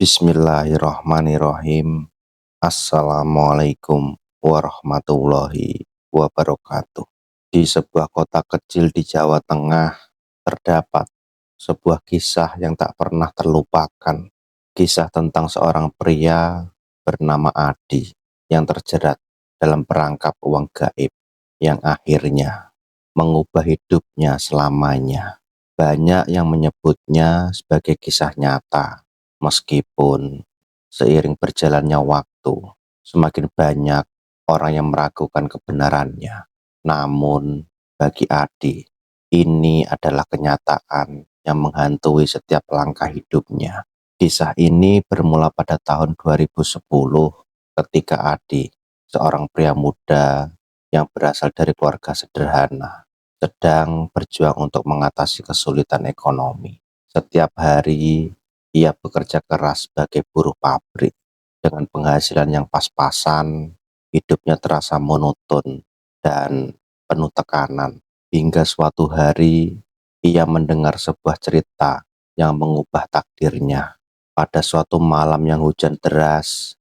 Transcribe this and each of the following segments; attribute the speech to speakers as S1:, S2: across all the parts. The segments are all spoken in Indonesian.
S1: Bismillahirrahmanirrahim. Assalamualaikum warahmatullahi wabarakatuh. Di sebuah kota kecil di Jawa Tengah terdapat sebuah kisah yang tak pernah terlupakan. Kisah tentang seorang pria bernama Adi yang terjerat dalam perangkap uang gaib yang akhirnya mengubah hidupnya selamanya. Banyak yang menyebutnya sebagai kisah nyata. Meskipun seiring berjalannya waktu, semakin banyak orang yang meragukan kebenarannya. Namun, bagi Adi, ini adalah kenyataan yang menghantui setiap langkah hidupnya. Kisah ini bermula pada tahun 2010 ketika Adi, seorang pria muda yang berasal dari keluarga sederhana, sedang berjuang untuk mengatasi kesulitan ekonomi. Setiap hari, ia bekerja keras sebagai buruh pabrik. Dengan penghasilan yang pas-pasan, hidupnya terasa monoton dan penuh tekanan. Hingga suatu hari, ia mendengar sebuah cerita yang mengubah takdirnya. Pada suatu malam yang hujan deras,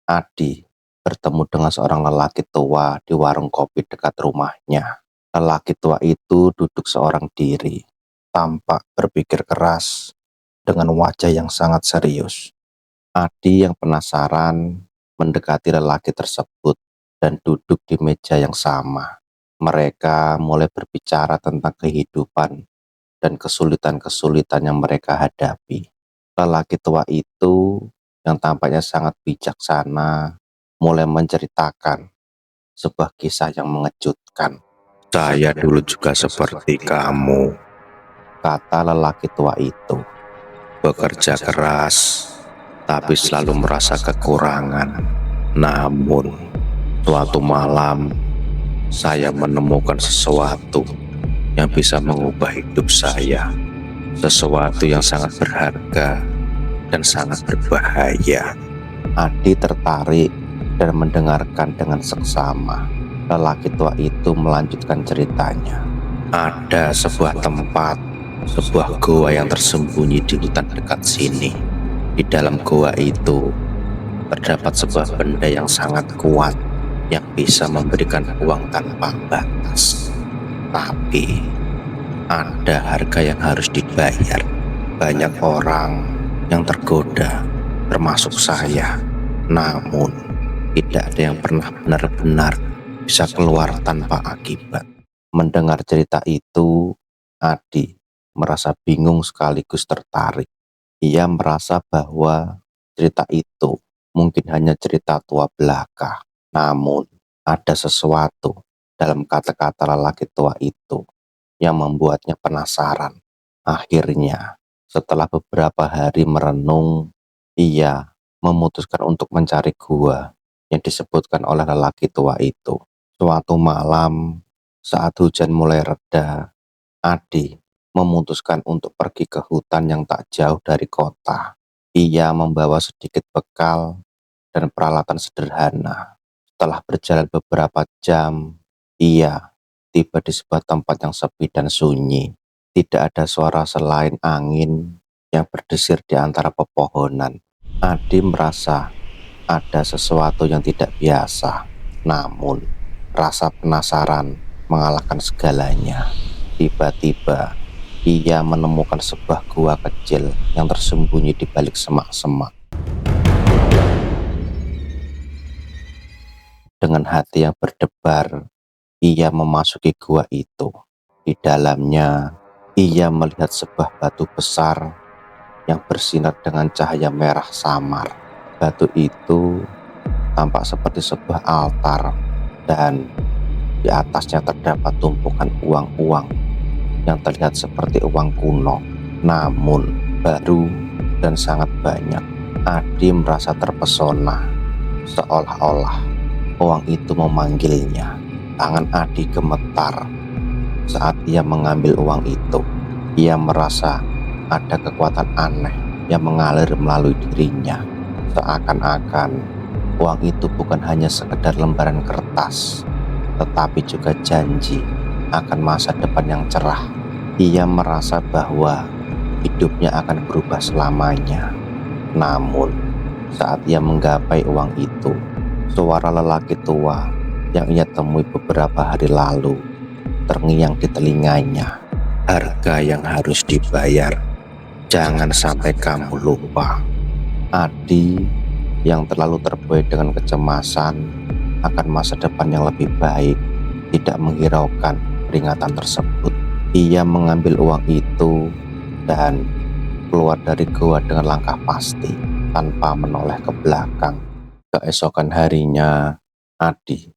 S1: Adi bertemu dengan seorang lelaki tua di warung kopi dekat rumahnya. Lelaki tua itu duduk seorang diri, tampak berpikir keras dengan wajah yang sangat serius. Adi yang penasaran mendekati lelaki tersebut dan duduk di meja yang sama. Mereka mulai berbicara tentang kehidupan dan kesulitan-kesulitan yang mereka hadapi. Lelaki tua itu yang tampaknya sangat bijaksana mulai menceritakan sebuah kisah yang mengejutkan.
S2: Saya dulu juga seperti kamu,
S1: Kata lelaki tua itu.
S2: bekerja keras, tapi selalu merasa kekurangan. Namun, suatu malam, saya menemukan sesuatu yang bisa mengubah hidup saya. Sesuatu yang sangat berharga dan sangat berbahaya.
S1: Adi tertarik dan mendengarkan dengan seksama. Lelaki tua itu melanjutkan ceritanya.
S2: Ada sebuah tempat, sebuah goa yang tersembunyi di hutan dekat sini. Di dalam goa itu terdapat sebuah benda yang sangat kuat yang bisa memberikan uang tanpa batas. Tapi ada harga yang harus dibayar. Banyak orang yang tergoda, termasuk saya. Namun tidak ada yang pernah benar-benar bisa keluar tanpa akibat.
S1: Mendengar cerita itu, Adi merasa bingung sekaligus tertarik. Ia merasa bahwa cerita itu mungkin hanya cerita tua belaka. Namun, ada sesuatu dalam kata-kata lelaki tua itu yang membuatnya penasaran. Akhirnya, setelah beberapa hari merenung, ia memutuskan untuk mencari gua yang disebutkan oleh lelaki tua itu. Suatu malam, saat hujan mulai reda, Adi memutuskan untuk pergi ke hutan yang tak jauh dari kota. Ia membawa sedikit bekal dan peralatan sederhana. Setelah berjalan beberapa jam, ia tiba di sebuah tempat yang sepi dan sunyi. Tidak ada suara selain angin yang berdesir di antara pepohonan. Adi merasa ada sesuatu yang tidak biasa. Namun, rasa penasaran mengalahkan segalanya. Tiba-tiba, ia menemukan sebuah gua kecil yang tersembunyi di balik semak-semak. Dengan hati yang berdebar, ia memasuki gua itu. Di dalamnya, ia melihat sebuah batu besar yang bersinar dengan cahaya merah samar. Batu itu tampak seperti sebuah altar dan di atasnya terdapat tumpukan uang-uang yang terlihat seperti uang kuno, namun baru dan sangat banyak. Adi merasa terpesona, seolah-olah uang itu memanggilnya. Tangan Adi gemetar saat ia mengambil uang itu. Ia merasa ada kekuatan aneh yang mengalir melalui dirinya. Seakan-akan uang itu bukan hanya sekedar lembaran kertas, tetapi juga janji akan masa depan yang cerah. Ia merasa bahwa hidupnya akan berubah selamanya. Namun, saat ia menggapai uang itu, suara lelaki tua yang ia temui beberapa hari lalu terngiang di telinganya.
S2: Harga yang harus dibayar, jangan sampai kamu lupa.
S1: Adi yang terlalu terbuai dengan kecemasan akan masa depan yang lebih baik tidak menghiraukan peringatan tersebut. Ia mengambil uang itu dan keluar dari gua dengan langkah pasti tanpa menoleh ke belakang. Keesokan harinya, Adi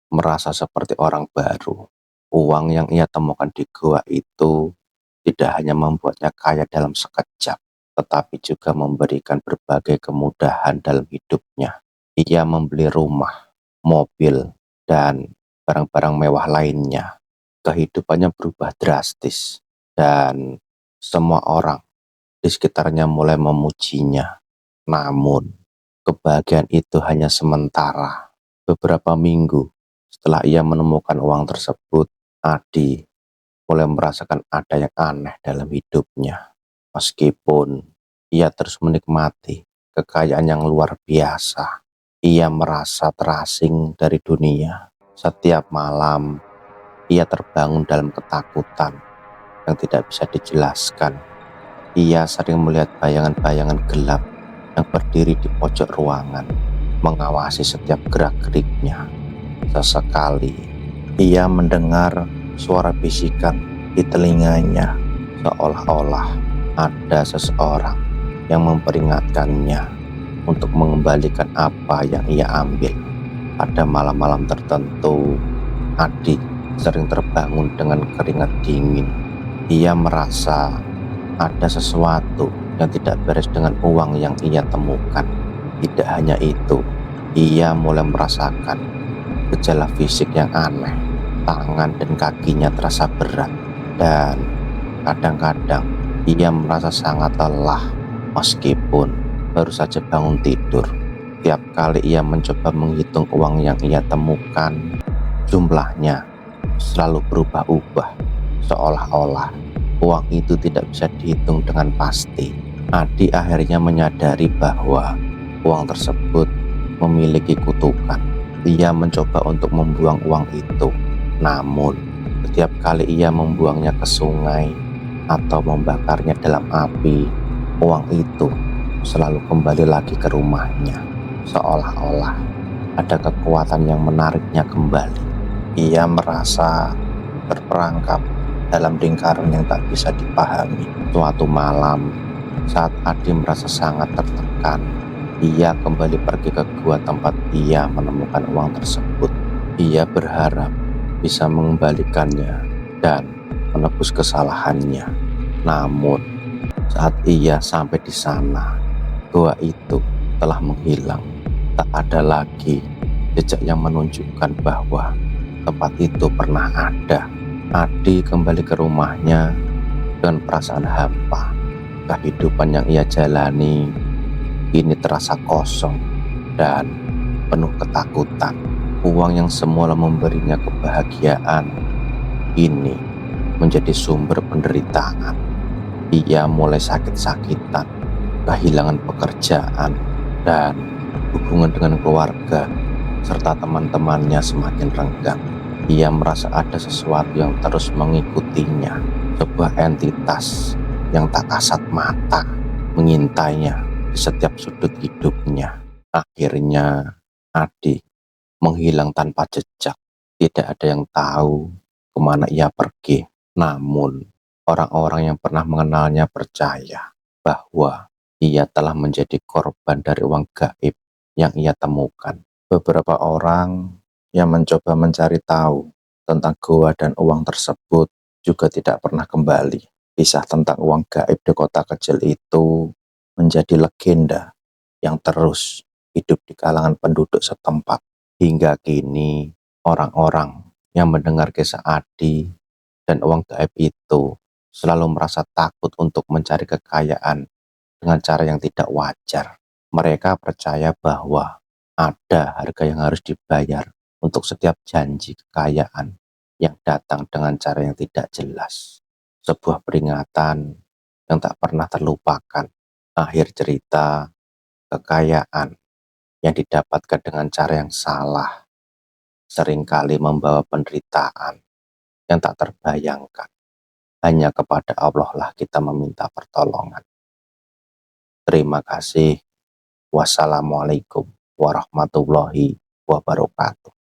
S1: merasa seperti orang baru. Uang yang ia temukan di gua itu tidak hanya membuatnya kaya dalam sekejap, tetapi juga memberikan berbagai kemudahan dalam hidupnya. Ia membeli rumah, mobil, dan barang-barang mewah lainnya. Kehidupannya berubah drastis, dan semua orang di sekitarnya mulai memujinya. Namun, kebahagiaan itu hanya sementara. Beberapa minggu setelah ia menemukan uang tersebut, Adi mulai merasakan ada yang aneh dalam hidupnya. Meskipun ia terus menikmati kekayaan yang luar biasa, ia merasa terasing dari dunia. Setiap malam, ia terbangun dalam ketakutan yang tidak bisa dijelaskan. Ia sering melihat bayangan-bayangan gelap yang berdiri di pojok ruangan, mengawasi setiap gerak-geriknya. Sesekali, ia mendengar suara bisikan di telinganya, seolah-olah ada seseorang yang memperingatkannya untuk mengembalikan apa yang ia ambil. Pada malam-malam tertentu, Adi sering terbangun dengan keringat dingin. Ia merasa ada sesuatu yang tidak beres dengan uang yang ia temukan. Tidak hanya itu, ia mulai merasakan gejala fisik yang aneh. Tangan dan kakinya terasa berat, dan kadang-kadang ia merasa sangat lelah meskipun baru saja bangun tidur. Tiap kali ia mencoba menghitung uang yang ia temukan, jumlahnya selalu berubah-ubah, seolah-olah uang itu tidak bisa dihitung dengan pasti. Adi akhirnya menyadari bahwa uang tersebut memiliki kutukan. Ia mencoba untuk membuang uang itu, namun setiap kali ia membuangnya ke sungai atau membakarnya dalam api, uang itu selalu kembali lagi ke rumahnya, seolah-olah ada kekuatan yang menariknya kembali. Ia merasa terperangkap dalam lingkaran yang tak bisa dipahami. Suatu malam, saat Adi merasa sangat tertekan, ia kembali pergi ke gua tempat ia menemukan uang tersebut. Ia berharap bisa mengembalikannya dan menebus kesalahannya. Namun, saat ia sampai di sana, gua itu telah menghilang. Tak ada lagi jejak yang menunjukkan bahwa tempat itu pernah ada. Adi kembali ke rumahnya dengan perasaan hampa. Kehidupan yang ia jalani kini terasa kosong dan penuh ketakutan. Uang yang semula memberinya kebahagiaan kini menjadi sumber penderitaan. Ia mulai sakit-sakitan, kehilangan pekerjaan, dan hubungan dengan keluarga serta teman-temannya semakin renggang. Ia merasa ada sesuatu yang terus mengikutinya, sebuah entitas yang tak kasat mata mengintainya di setiap sudut hidupnya. Akhirnya, Adi menghilang tanpa jejak. Tidak ada yang tahu kemana ia pergi. Namun, orang-orang yang pernah mengenalnya percaya bahwa ia telah menjadi korban dari uang gaib yang ia temukan. Beberapa orang yang mencoba mencari tahu tentang gua dan uang tersebut juga tidak pernah kembali. Kisah tentang uang gaib di kota kecil itu menjadi legenda yang terus hidup di kalangan penduduk setempat. Hingga kini, orang-orang yang mendengar kisah Adi dan uang gaib itu selalu merasa takut untuk mencari kekayaan dengan cara yang tidak wajar. Mereka percaya bahwa ada harga yang harus dibayar untuk setiap janji kekayaan yang datang dengan cara yang tidak jelas. Sebuah peringatan yang tak pernah terlupakan. Akhir cerita, kekayaan yang didapatkan dengan cara yang salah seringkali membawa penderitaan yang tak terbayangkan. Hanya kepada Allah lah kita meminta pertolongan. Terima kasih. Wassalamualaikum warahmatullahi wabarakatuh.